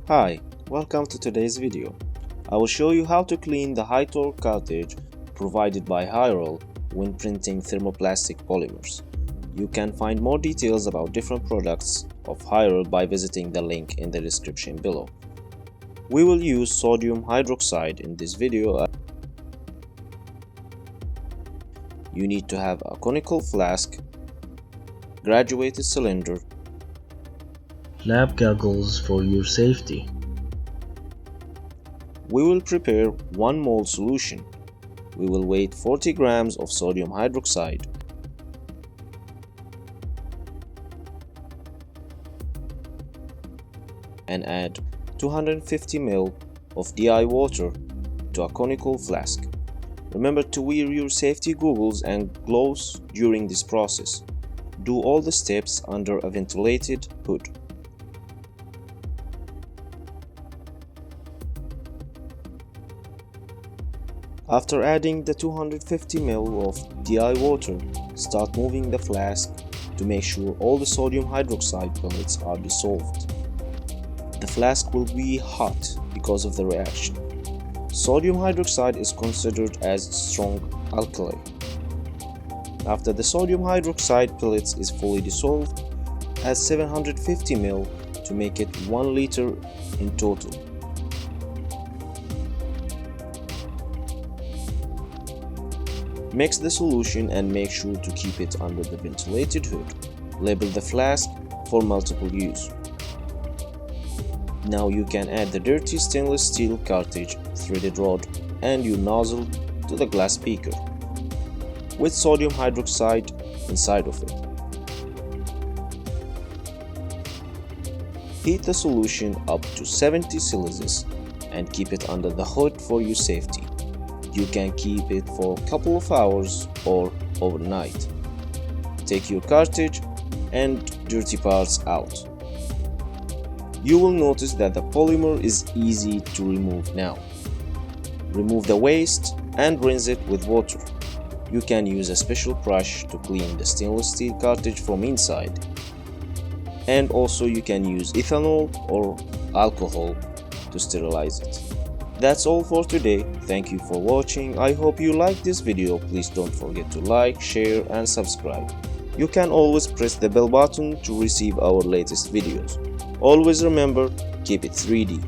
Hi, welcome to today's video. I will show you how to clean the high torque cartridge provided by Hyrel when printing thermoplastic polymers. You can find more details about different products of Hyrel by visiting the link in the description below. We will use sodium hydroxide in this video. You need to have a conical flask, graduated cylinder, lab goggles for your safety. We will prepare 1 mole solution. We will weigh 40 grams of sodium hydroxide. And add 250 ml of DI water to a conical flask. Remember to wear your safety goggles and gloves during this process. Do all the steps under a ventilated hood. After adding the 250 ml of DI water, start moving the flask to make sure all the sodium hydroxide pellets are dissolved. The flask will be hot because of the reaction. Sodium hydroxide is considered as strong alkali. After the sodium hydroxide pellets is fully dissolved, add 750 ml to make it 1 liter in total. Mix the solution and make sure to keep it under the ventilated hood. Label the flask for multiple use. Now you can add the dirty stainless steel cartridge, threaded rod, and your nozzle to the glass beaker with sodium hydroxide inside of it. Heat the solution up to 70 Celsius and keep it under the hood for your safety. You can keep it for a couple of hours or overnight. Take your cartridge and dirty parts out. You will notice that the polymer is easy to remove now. Remove the waste and rinse it with water. You can use a special brush to clean the stainless steel cartridge from inside. And also you can use ethanol or alcohol to sterilize it. That's all for today. Thank you for watching. I hope you liked this video. Please don't forget to like, share and subscribe. You can always press the bell button to receive our latest videos. Always remember, keep it 3D.